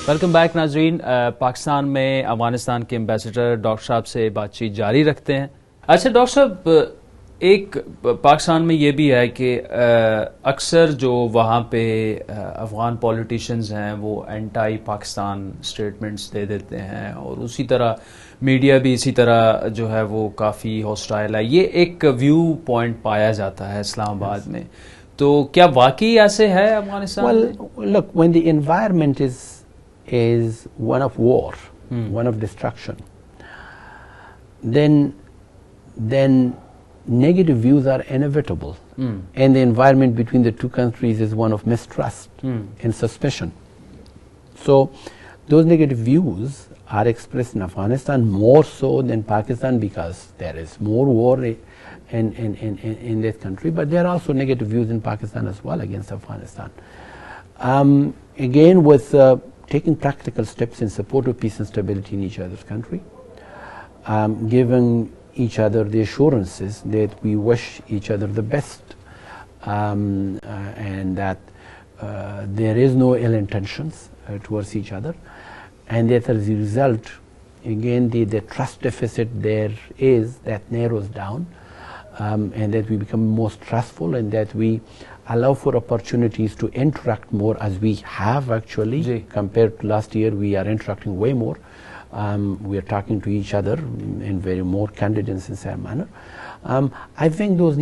Welcome back नाजरीन। पाकिस्तान में अफगानिस्तान के एम्बेसडर डॉक्टर साहब से बातचीत जारी रखते हैं। अच्छा डॉक्टर साहब, एक पाकिस्तान में ये भी है कि अक्सर जो वहाँ पे अफगान पॉलिटिशियंस हैं वो एंटी पाकिस्तान स्टेटमेंट्स दे देते हैं और उसी तरह मीडिया भी इसी तरह जो है वो काफ़ी हॉस्टाइल है। ये एक व्यू पॉइंट पाया जाता है इस्लामाबाद में, तो क्या वाकई ऐसे है अफगानिस्तान में? Well, look, when the environment is one of war, one of destruction, then negative views are inevitable, and the environment between the two countries is one of mistrust and suspicion. So those negative views are expressed in Afghanistan more so than Pakistan because there is more war in that country, but there are also negative views in Pakistan as well against Afghanistan. Again, with taking practical steps in support of peace and stability in each other's country, giving each other the assurances that we wish each other the best, and that there is no ill intentions towards each other, and that as a result, again, the trust deficit there is that narrows down, and that we become more trustful, and that we allow for opportunities to interact more as we have actually. Compared to last year, we are interacting way more. We are talking to each other in very more candid and sincere manner. I think those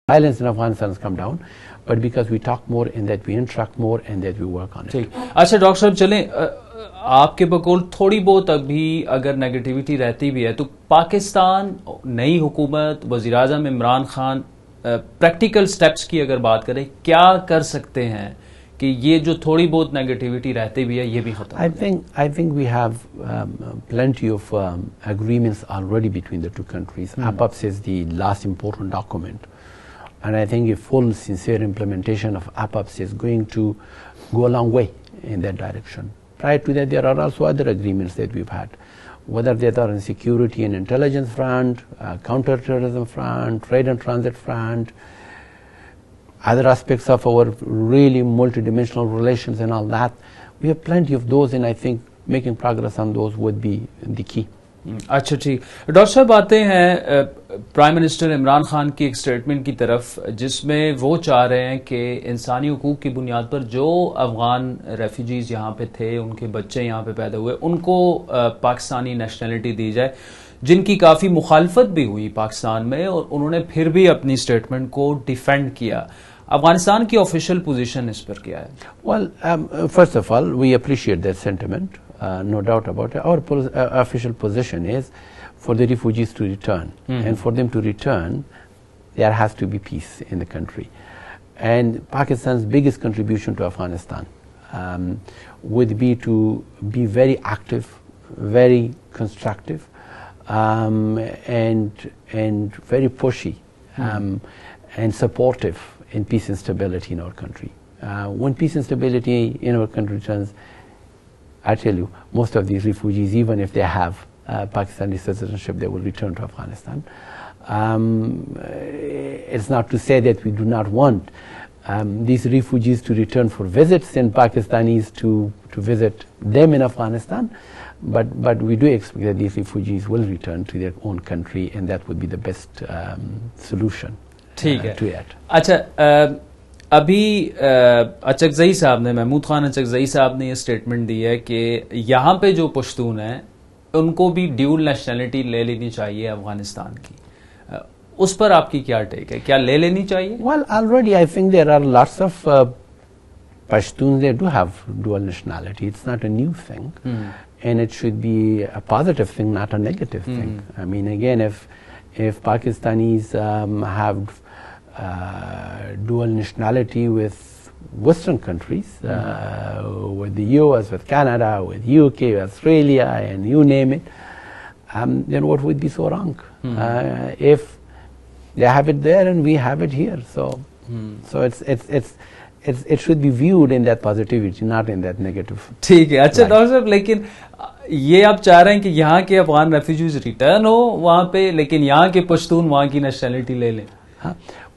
violence in Afghanistan has come down, but because we talk more and that we interact more and that we work on it. अच्छा doctor साहब चलें, आपके बकौल थोड़ी बहुत अभी अगर negativity रहती भी है तो पाकिस्तान नई हुकूमत वज़ीर-ए-आज़म इमरान खान प्रैक्टिकल स्टेप्स की अगर बात करें क्या कर सकते हैं कि ये जो थोड़ी बहुत नेगेटिविटी रहती भी है ये भी खत्म? I think we have plenty of agreements already between the two countries. APAPS is the last important document, and I think a full, sincere implementation of APAPS is going to go a long way in that direction. Prior to that, there are also other agreements that we've had, whether they are in security and intelligence front, counter-terrorism front, trade and transit front, other aspects of our really multidimensional relations and all that. We have plenty of those, and I think making progress on those would be the key. अच्छा ठीक, doctor साहब आते हैं prime minister Imran Khan की एक statement की तरफ जिसमें वो चाह रहे हैं कि इंसानी हुकूक की बुनियाद पर जो अफगान रेफ्यूजीज यहाँ पे थे, उनके बच्चे यहाँ पे पैदा हुए, उनको पाकिस्तानी नेशनलिटी दी जाए, जिनकी काफ़ी मुखालफत भी हुई पाकिस्तान में और उन्होंने फिर भी अपनी स्टेटमेंट को डिफेंड किया। अफगानिस्तान की ऑफिशियल पोजीशन इस पर क्या है? Well, first of all, we appreciate that sentiment. No doubt about it. Our official position is for the refugees to return, and for them to return, there has to be peace in the country. And Pakistan's biggest contribution to Afghanistan would be to be very active, very constructive, and very pushy, and supportive in peace and stability in our country. When peace and stability in our country returns, I tell you, most of these refugees, even if they have Pakistani citizenship, they will return to Afghanistan. It's not to say that we do not want these refugees to return for visits and Pakistanis to visit them in Afghanistan, but we do expect that these refugees will return to their own country, and that would be the best solution to it. अच्छा, अभी अचकज़ई साहब ने, महमूद खान अचकज़ई साहब ने ये statement दी है कि यहाँ पे जो पश्तून हैं उनको भी ड्यूल नेशनलिटी ले लेनी चाहिए अफगानिस्तान की। उस पर आपकी क्या टेक है, क्या ले लेनी चाहिए? Well, already I think there are lots of Pashtuns that do have dual nationality. It's not a new thing, and it should be a positive thing, not a negative thing. I mean, again, if Pakistanis have dual nationality with Western countries, with the US, with Canada, with UK, with Australia, and you name it, then what would be so wrong? If they have it there and we have it here, so it should be viewed in that positivity, not in that negative. ठीक है, अच्छा doctor साहब, लेकिन ये आप चाह रहे हैं कि यहाँ के अफगान रेफ्यूजीज रिटर्न हो वहाँ पे, लेकिन यहाँ के पश्तून वहाँ की नेशनलिटी ले लें?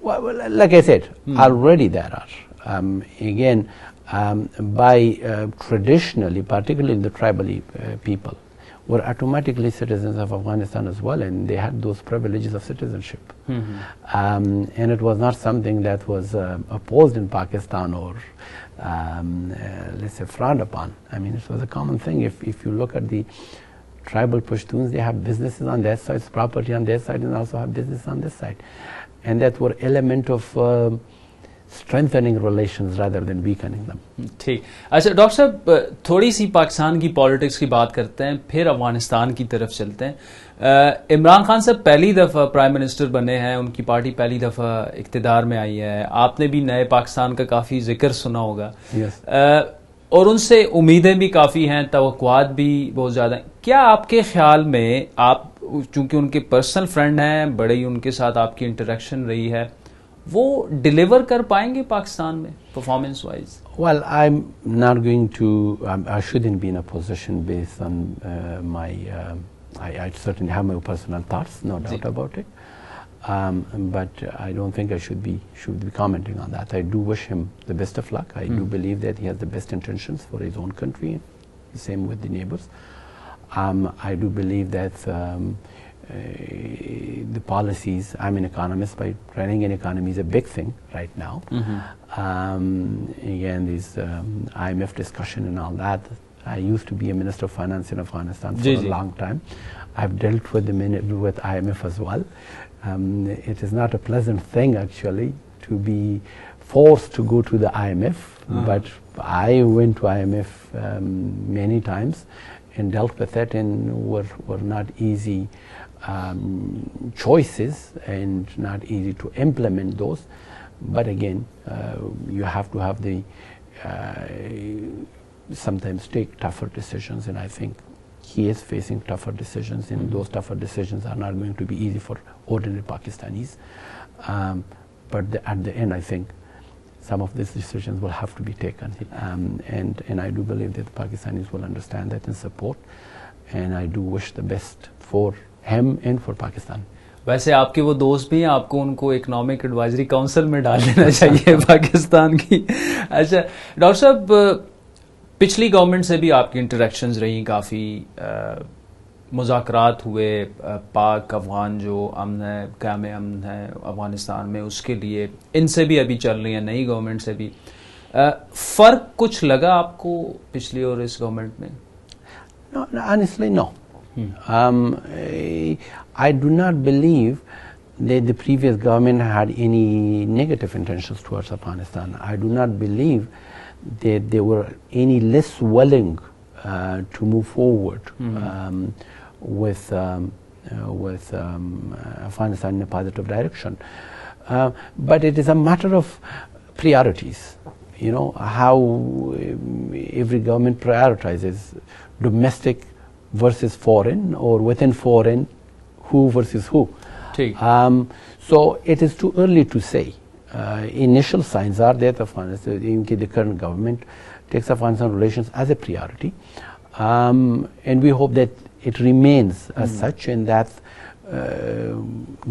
Well, like I said, already there are. Again, traditionally, particularly the tribal people, were automatically citizens of Afghanistan as well, and they had those privileges of citizenship. And it was not something that was opposed in Pakistan or let's say frowned upon. I mean, it was a common thing. If you look at the tribal Pashtuns, they have businesses on their side, property on their side, and also have business on this side. And that were element of strengthening relations rather than weakening them. ठीक। अच्छा doctor साहब, थोड़ी सी पाकिस्तान की politics की बात करते हैं, फिर अफगानिस्तान की तरफ चलते हैं। इमरान खान साहब पहली दफ़ा प्राइम मिनिस्टर बने हैं, उनकी पार्टी पहली दफ़ा इक़्तिदार में आई है। आपने भी नए पाकिस्तान का काफ़ी जिक्र सुना होगा। और उनसे उम्मीदें भी काफ़ी हैं, तवक्कुआत भी बहुत ज़्यादा हैं। क्या आपके ख्याल में, आप चूँकि उनके पर्सनल फ्रेंड हैं, बड़े ही उनके साथ आपकी इंटरेक्शन रही है, वो डिलीवर कर पाएंगे पाकिस्तान में performance wise? Well, I'm not going to, I shouldn't be in a position based on I certainly have my personal thoughts, no doubt about it. But I don't think I should be commenting on that. I do wish him the best of luck. I do believe that he has the best intentions for his own country, the same with the neighbors. I do believe that the policies, I'm an economist, but running an economy is a big thing right now. Again, this IMF discussion and all that. I used to be a Minister of Finance in Afghanistan for a long time. I've dealt with with IMF as well. It is not a pleasant thing actually to be forced to go to the IMF, but I went to IMF many times and dealt with it, and were not easy choices and not easy to implement those. But again, you have to have the sometimes take tougher decisions, and I think he is facing tougher decisions, and those tougher decisions are not going to be easy for ordinary Pakistanis. But at the end, I think some of these decisions will have to be taken, and I do believe that the Pakistanis will understand that and support, and I do wish the best for him and for Pakistan. वैसे आपके वो दोस्त भी हैं, आपको उनको economic advisory council में डाल देना चाहिए पाकिस्तान की। अच्छा डॉक्टर साहब, पिछली गवर्नमेंट से भी आपकी इंटरेक्शंस रही, काफ़ी मुज़ाकरात हुए, पाक अफ़गान जो अमन है, क़याम अमन है अफ़गानिस्तान में, उसके लिए इनसे भी अभी चल रही है, नई गवर्नमेंट से भी। फ़र्क कुछ लगा आपको पिछली और इस गवर्नमेंट में? No, honestly, no. I do not believe that the previous government had any negative intentions towards Afghanistan. I do not believe that they were any less willing to move forward with Afghanistan in a positive direction. But it is a matter of priorities. You know, how every government prioritizes domestic versus foreign, or within foreign, who versus who. So it is too early to say. Initial signs are that Afghanistan, the current government takes Afghanistan relations as a priority, and we hope that it remains as such, and that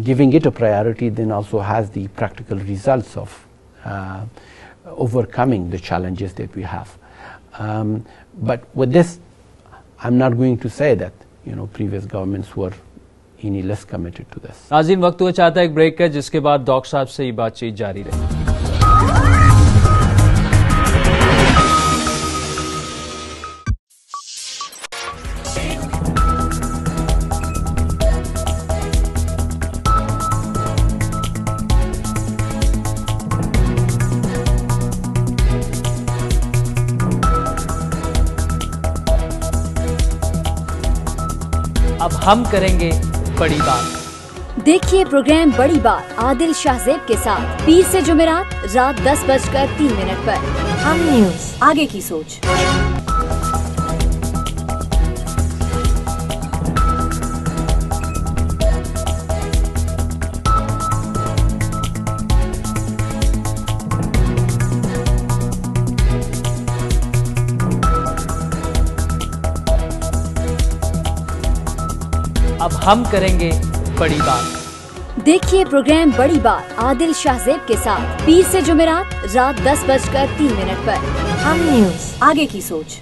giving it a priority then also has the practical results of overcoming the challenges that we have. But with this, I'm not going to say that previous governments were any less committed to this. नाज़रीन, वक्त हुआ चाहता है एक break का, जिसके बाद doctor साहब से ये बातचीत जारी रहेगी। अब हम करेंगे बड़ी बात। देखिए प्रोग्राम बड़ी बात आदिल शाहजेब के साथ 20 से जुमेरात रात 10:03 पर। हम न्यूज, आगे की सोच। अब हम करेंगे बड़ी बात। देखिए प्रोग्राम बड़ी बात आदिल शाहजेब के साथ पीर से जुमेरात रात 10:03 पर। हम न्यूज, आगे की सोच।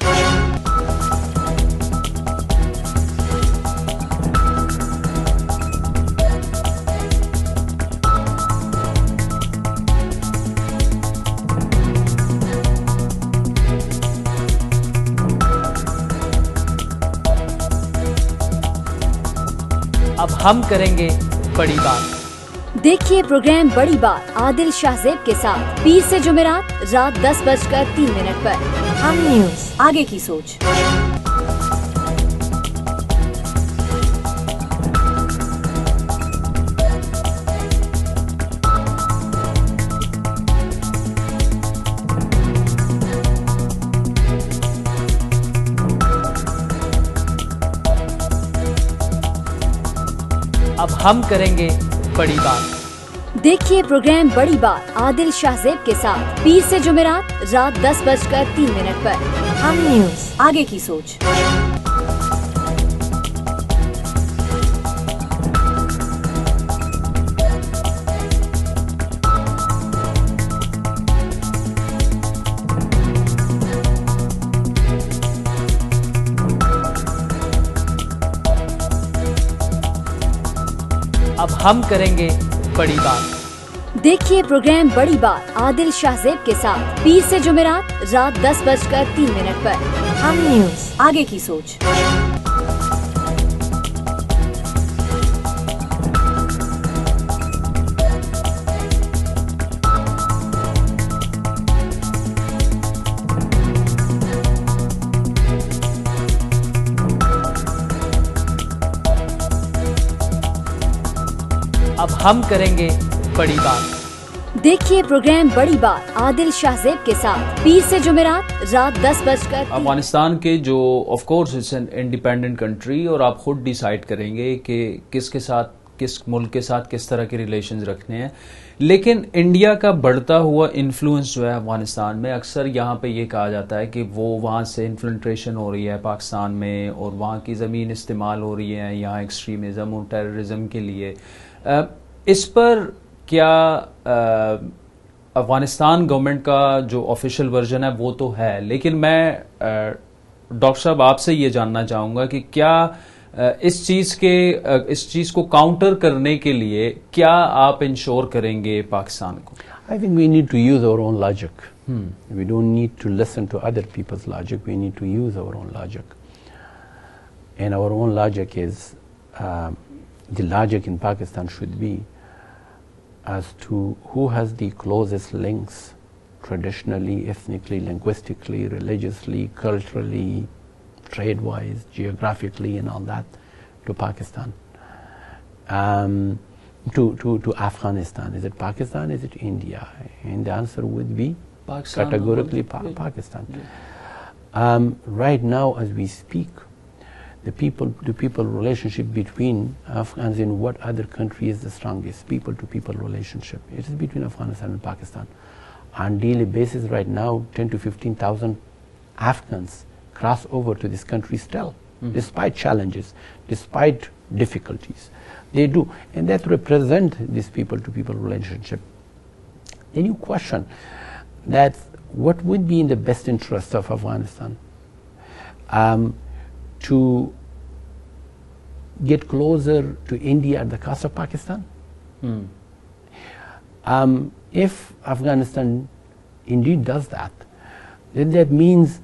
अब हम करेंगे बड़ी बात। देखिए प्रोग्राम बड़ी बात आदिल शाहजेब के साथ पीर से जुमेरात रात 10:03 पर। हम न्यूज, आगे की सोच। अब हम करेंगे बड़ी बात। देखिए प्रोग्राम बड़ी बात आदिल शाहजेब के साथ पीर से जुमेरात रात 10:03 पर। हम न्यूज, आगे की सोच। अब हम करेंगे बड़ी बात। देखिए प्रोग्राम बड़ी बात आदिल शाहजेब के साथ पीर से जुमेरात रात 10:03 पर। हम न्यूज, आगे की सोच। अब हम करेंगे बड़ी बात। देखिए प्रोग्राम बड़ी बात आदिल शाहजेब के साथ पीर से जुमेरात रात 10:03। अफगानिस्तान के जो of course it's an independent country और आप खुद डिसाइड करेंगे कि किसके साथ, किस मुल्क के साथ किस तरह के रिलेशंस रखने हैं। लेकिन इंडिया का बढ़ता हुआ इन्फ्लुएंस जो है अफगानिस्तान में, अक्सर यहाँ पे ये कहा जाता है कि वो वहाँ से इन्फ्लिट्रेशन हो रही है पाकिस्तान में और वहाँ की ज़मीन इस्तेमाल हो रही है यहाँ एक्सट्रीमिज़म और टेररिज्म के लिए। इस पर क्या अफगानिस्तान गवर्नमेंट का जो ऑफिशियल वर्जन है वो तो है, लेकिन मैं डॉक्टर साहब आपसे ये जानना चाहूँगा कि क्या इस चीज़ को काउंटर करने के लिए क्या आप इंश्योर करेंगे पाकिस्तान को? I think we need to use our own logic. We don't need to listen to other people's logic. We need to use our own logic. And our own logic is the logic in Pakistan should be as to who has the closest links traditionally, ethnically, linguistically, religiously, culturally, trade-wise, geographically and all that to Pakistan. To Afghanistan. Is it Pakistan? Is it India? And the answer would be Pakistan, categorically Pakistan. Yeah. Right now as we speak, the people relationship between Afghans in what other country is the strongest? People to people relationship. It is between Afghanistan and Pakistan. On daily basis right now 10 to 15,000 Afghans cross over to this country still, despite challenges, despite difficulties. They do, and that represent this people to people relationship. Then you question that what would be in the best interest of Afghanistan? To get closer to India at the cost of Pakistan? If Afghanistan indeed does that, then that means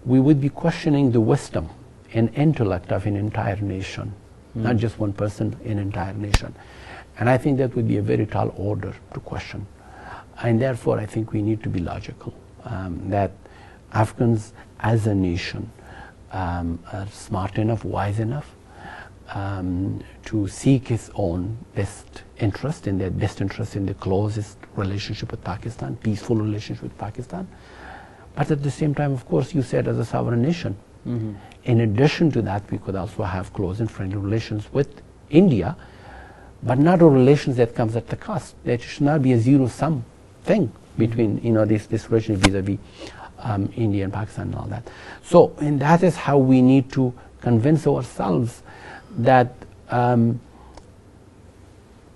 we would be questioning the wisdom and intellect of an entire nation, not just one person, an entire nation. And I think that would be a very tall order to question. And therefore I think we need to be logical, that Afghans as a nation are smart enough, wise enough to seek its own best interest, in their best interest in the closest relationship with Pakistan, peaceful relationship with Pakistan. But at the same time, of course, you said as a sovereign nation. In addition to that, we could also have close and friendly relations with India, but not a relations that comes at the cost. That should not be a zero-sum thing between this relationship vis-a-vis India and Pakistan and all that. So, and that is how we need to convince ourselves that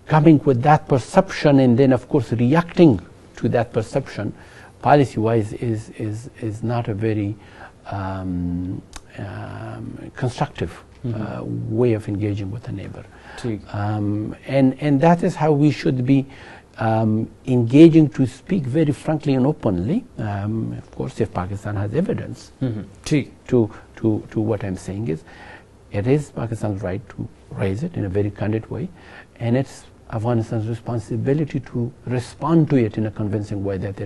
coming with that perception and then of course reacting to that perception policy-wise is not a very constructive way of engaging with a neighbor. And that is how we should be engaging, to speak very frankly and openly. Of course, if Pakistan has evidence to what I'm saying is, it is Pakistan's right to raise it in a very candid way, and it's Afghanistan's responsibility to respond to it in a convincing way that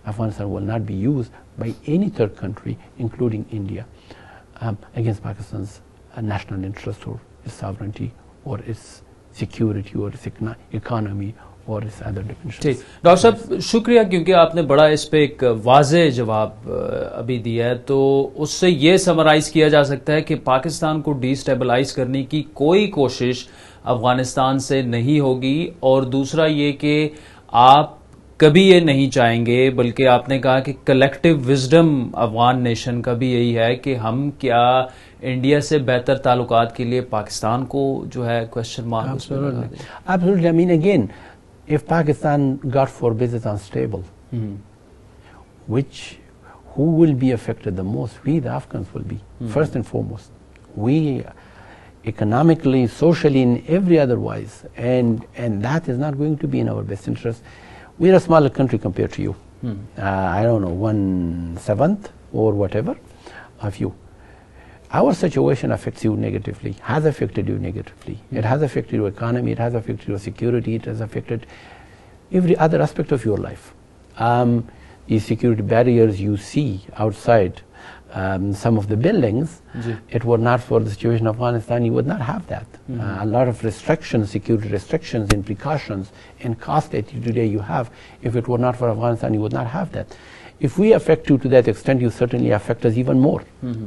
Afghanistan will not be used by any third country, including India, against Pakistan's national interest or its sovereignty or its security or its economy और इस other dimension. ठीक, doctor साहब शुक्रिया, क्योंकि आपने बड़ा इस पे एक वाज़ेह जवाब अभी दिया है। तो उससे ये समराइज किया जा सकता है कि पाकिस्तान को डिस्टेबलाइज करने की कोई कोशिश अफगानिस्तान से नहीं होगी, और दूसरा ये कि आप कभी ये नहीं चाहेंगे, बल्कि आपने कहा कि कलेक्टिव विजडम अफगान नेशन का भी यही है कि हम क्या इंडिया से बेहतर ताल्लुकात के लिए पाकिस्तान को जो है question mark. Absolutely. I mean, again, if Pakistan, God forbid, is unstable, who will be affected the most? We, the Afghans, will be first and foremost. We, economically, socially, in every other wise, and that is not going to be in our best interest. We are a smaller country compared to you. I don't know, 1/7 or whatever of you. Our situation affects you negatively, has affected you negatively. It has affected your economy, it has affected your security, it has affected every other aspect of your life. The security barriers you see outside some of the buildings, it were not for the situation of Afghanistan, you would not have that. A lot of restrictions, security restrictions and precautions and cost that today you have, if it were not for Afghanistan, you would not have that. If we affect you to that extent, you certainly affect us even more.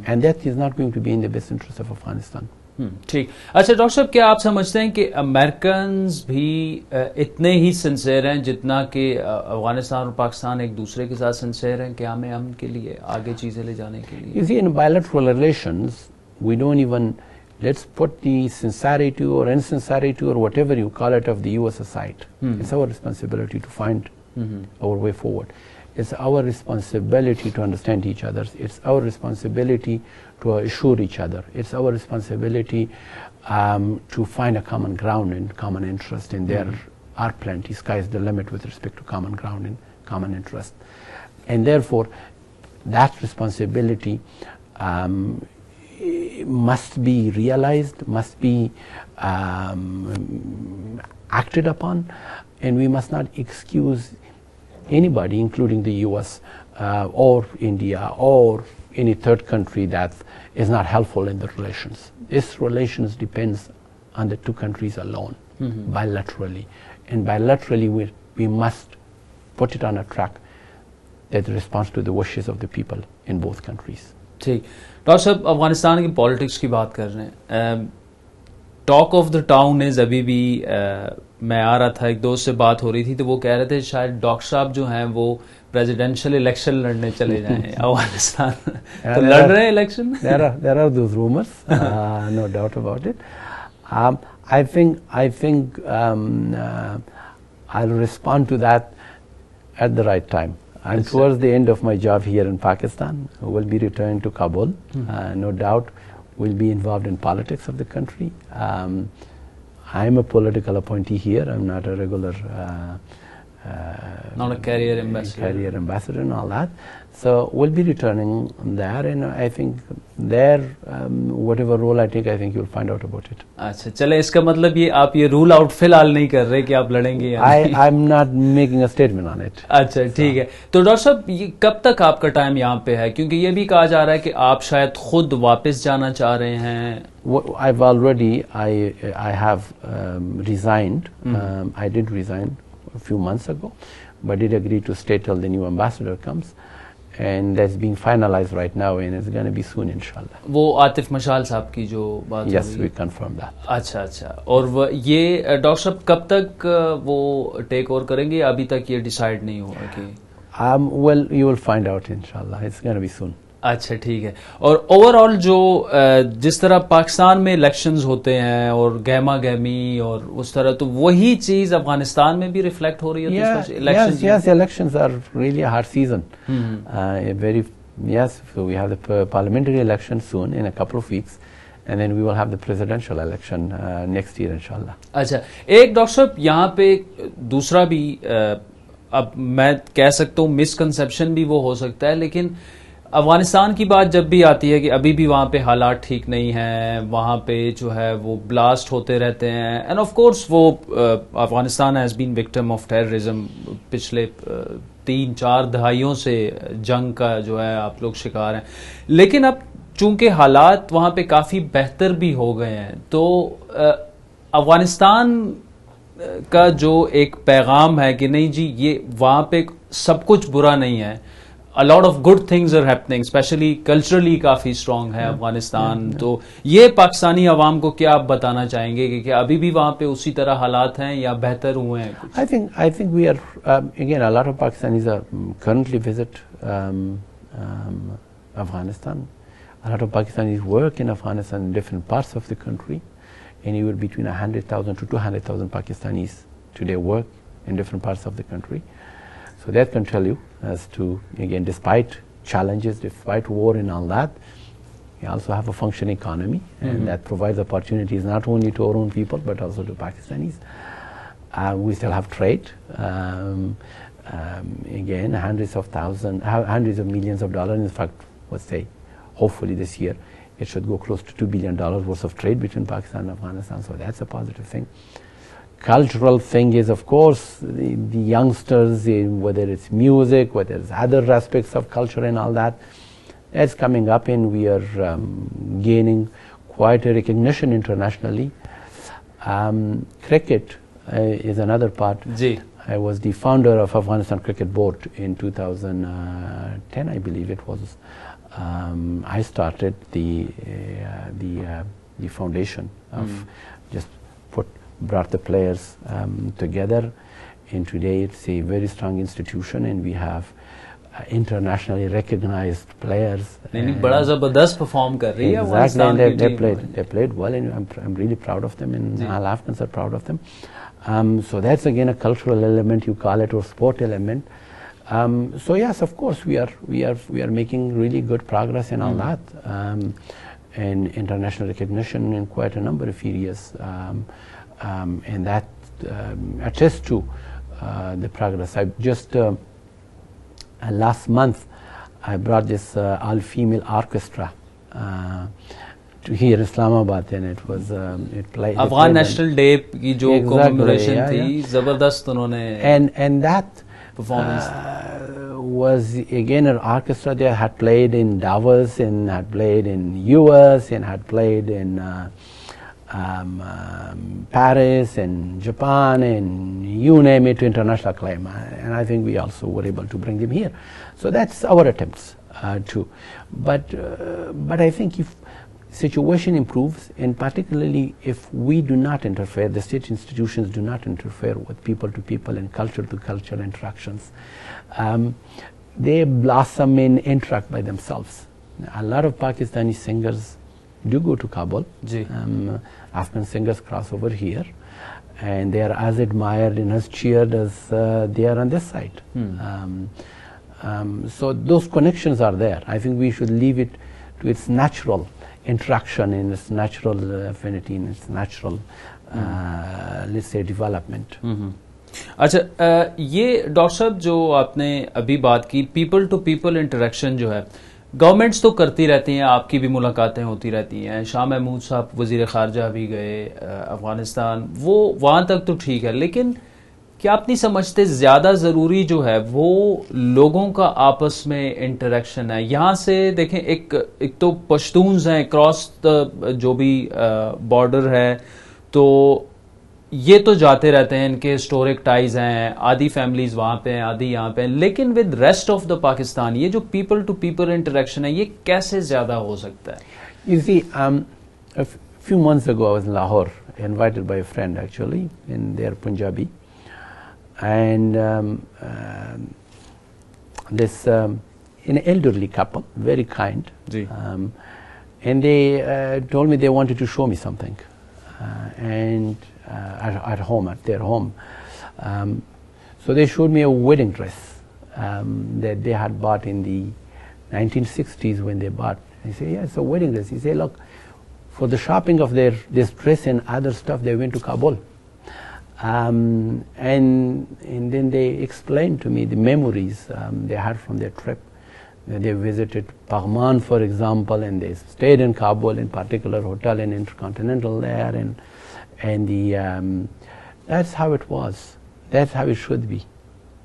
And that is not going to be in the best interest of Afghanistan. ठीक। अच्छा doctor साहब, क्या आप समझते हैं कि Americans भी इतने ही सिंसेयर हैं जितना कि अफगानिस्तान और पाकिस्तान एक दूसरे के साथ सिंसेयर हैं क्या में हम के लिए आगे चीजें ले जाने के लिए? You see, in bilateral relations, we don't even, let's put the sincerity or insincerity or whatever you call it of the US aside. It's our responsibility to find our way forward. It's our responsibility to understand each other. It's our responsibility to assure each other. It's our responsibility to find a common ground and common interest, and there are plenty. Sky is the limit with respect to common ground and common interest. And therefore, that responsibility must be realized, must be acted upon, and we must not excuse anybody, including the US or India or any third country that is not helpful in the relations. This relations depends on the two countries alone, bilaterally. And bilaterally we must put it on a track that responds to the wishes of the people in both countries. ठीक, doctor साहब अफगानिस्तान की politics की बात कर रहे हैं, talk of the town is अभी भी मैं आ रहा था, एक दोस्त से बात हो रही थी तो वो कह रहे थे शायद डॉक्टर साहब जो हैं वो प्रेसिडेंशियल इलेक्शन लड़ने चले जाएं अफगानिस्तान। तो लड़ रहे हैं election? There are those rumors, no doubt about it. I think I'll respond to that at the right time. I'm towards the end of my job here in Pakistan. We'll be returning to Kabul. No doubt we'll be involved in politics of the country. I'm a political appointee here. I'm not a regular not a career ambassador and all that. So we'll be returning there, and I think there, whatever role I take, I think you'll find out about it. अच्छा, चले, इसका मतलब ये आप ये rule out फिलहाल नहीं कर रहे कि आप लड़ेंगे या नहीं? I'm not making a statement on it. अच्छा, ठीक है। तो डॉक्टर साहब, कब तक आपका टाइम यहाँ पे है? क्योंकि ये भी कहा जा रहा है कि आप शायद खुद वापस जाना चाह रहे हैं। I've already, I have resigned. I did resign a few months ago, but did agree to stay till the new ambassador comes. And that's being finalized right now, and it's going to be soon, inshallah. वो आतिफ मशाल साहब की जो बात हो रही है? Yes, we confirm that. अच्छा अच्छा, और ये डॉक्टर साहब कब तक वो टेक ओवर करेंगे? अभी तक ये डिसाइड नहीं हुआ कि? Well, you will find out, inshallah. It's going to be soon. अच्छा ठीक है। और ओवरऑल जो जिस तरह पाकिस्तान में इलेक्शंस होते हैं और गहमा गहमी और उस तरह, तो वही चीज अफगानिस्तान में भी रिफ्लेक्ट हो रही है? Yes, elections are really a hard season. Yes, so we have the parliamentary election soon in a couple of weeks, and then we will have the presidential election next year inshallah. अच्छा, एक doctor साहब यहाँ पे दूसरा भी अब मैं कह सकता हूँ मिसकंसेप्शन भी वो हो सकता है, लेकिन अफगानिस्तान की बात जब भी आती है कि अभी भी वहाँ पे हालात ठीक नहीं हैं, वहाँ पे जो है वो ब्लास्ट होते रहते हैं, एंड ऑफ कोर्स वो Afghanistan has been victim of terrorism, पिछले 3-4 दहाइयों से जंग का जो है आप लोग शिकार हैं, लेकिन अब चूंकि हालात वहाँ पे काफ़ी बेहतर भी हो गए हैं, तो अफगानिस्तान का जो एक पैगाम है कि नहीं जी ये वहाँ पे सब कुछ बुरा नहीं है, a lot of good things are happening, especially culturally काफी strong है अफगानिस्तान, तो ये पाकिस्तानी अवाम को क्या आप बताना चाहेंगे कि क्या अभी भी वहाँ पे उसी तरह हालात हैं या बेहतर हुए हैं कुछ? I think we are again a lot of Pakistanis are currently visit Afghanistan. A lot of Pakistanis work in Afghanistan in different parts of the country. Anywhere between 100,000 to 200,000 Pakistanis today work in different parts of the country. So that can tell you as to, again, despite challenges, despite war and all that, we also have a functioning economy, and that provides opportunities not only to our own people but also to Pakistanis. We still have trade. Again, hundreds of millions of dollars. In fact, let's say, hopefully this year, it should go close to $2 billion worth of trade between Pakistan and Afghanistan. So that's a positive thing. Cultural thing is, of course, the youngsters, whether it's music, whether it's other aspects of culture and all that, that's coming up, and we are gaining quite a recognition internationally. Cricket is another part. I was the founder of Afghanistan Cricket Board in 2010, I believe it was. I started the foundation of brought the players together, and today it's a very strong institution, and we have internationally recognized players. बड़ा ज़बरदस्त perform कर रही है अफगानिस्तान की team. They played well, and I'm really proud of them, and all Afghans are proud of them. So that's again a cultural element, you call it, or sport element. So yes, of course, we are making really good progress in all that, and international recognition in quite a number of areas. And that attests to the progress. I just last month I brought this all-female orchestra to here in Islamabad, and it was it played. Afghan National Day की जो commemoration थी, ज़बरदस्त उन्होंने. And that performance was again an orchestra that had played in Davos, and had played in US, and had played in Paris and Japan, and you name it, to international acclaim, and I think we also were able to bring them here. So that's our attempts too. But I think if situation improves, and particularly if we do not interfere, the state institutions do not interfere with people to people and culture to culture interactions, they blossom and interact by themselves. A lot of Pakistani singers do go to Kabul. Afghan singers cross over here, and they are as admired and as cheered as they are on this side. So those connections are there. I think we should leave it to its natural interaction, and its natural affinity, and its natural, let's say, development. अच्छा, ये doctor साहब जो आपने अभी बात की, people to people interaction जो है, गवर्नमेंट्स तो करती रहती हैं, आपकी भी मुलाकातें होती रहती हैं. शाह महमूद साहब वजीर खारजा भी गए अफगानिस्तान, वो वहाँ तक तो ठीक है, लेकिन क्या आप नहीं समझते ज़्यादा ज़रूरी जो है वो लोगों का आपस में इंटरेक्शन है? यहाँ से देखें, एक तो पश्तून्स हैं क्रॉस द जो भी बॉर्डर है, तो ये तो जाते रहते हैं, इनके हिस्टोरिक टाइज हैं, आधी फैमिलीज वहां पे हैं, आधी यहाँ पे हैं, लेकिन with rest of the Pakistan ये जो पीपल टू पीपल इंटरेक्शन है, ये कैसे ज्यादा हो सकता है? You see, a few months ago I was in Lahore, invited by a friend actually, and they are Punjabi, and this an elderly couple, very kind. Ji. And they told me they wanted to show me something, and at home, at their home. So they showed me a wedding dress that they had bought in the 1960s when they bought. I say, yeah, it's a wedding dress. He said, look, for the shopping of this dress and other stuff, they went to Kabul. And then they explained to me the memories they had from their trip. They visited Paghman, for example, and they stayed in Kabul, in particular hotel and Intercontinental there, and that's how it was. That's how it should be.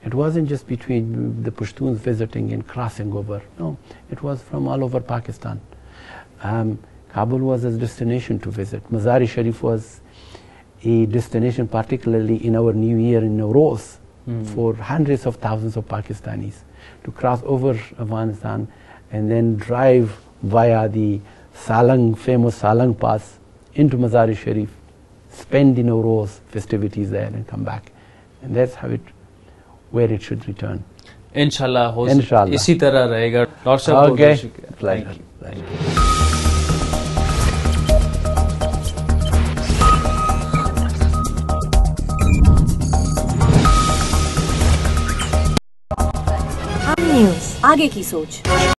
It wasn't just between the Pashtuns visiting and crossing over. No, it was from all over Pakistan. Kabul was a destination to visit. Mazar-e Sharif was a destination, particularly in our New Year in Nowruz, for hundreds of thousands of Pakistanis to cross over Afghanistan and then drive via the Salang, famous Salang Pass into Mazar-e Sharif, spend the Nowruz festivities there and come back. And that's how where it should return. इंशाल्लाह हो इंशाल्लाह इसी तरह रहेगा. Doctor साहब, okay. Thank you. Thank you. News, आगे की सोच.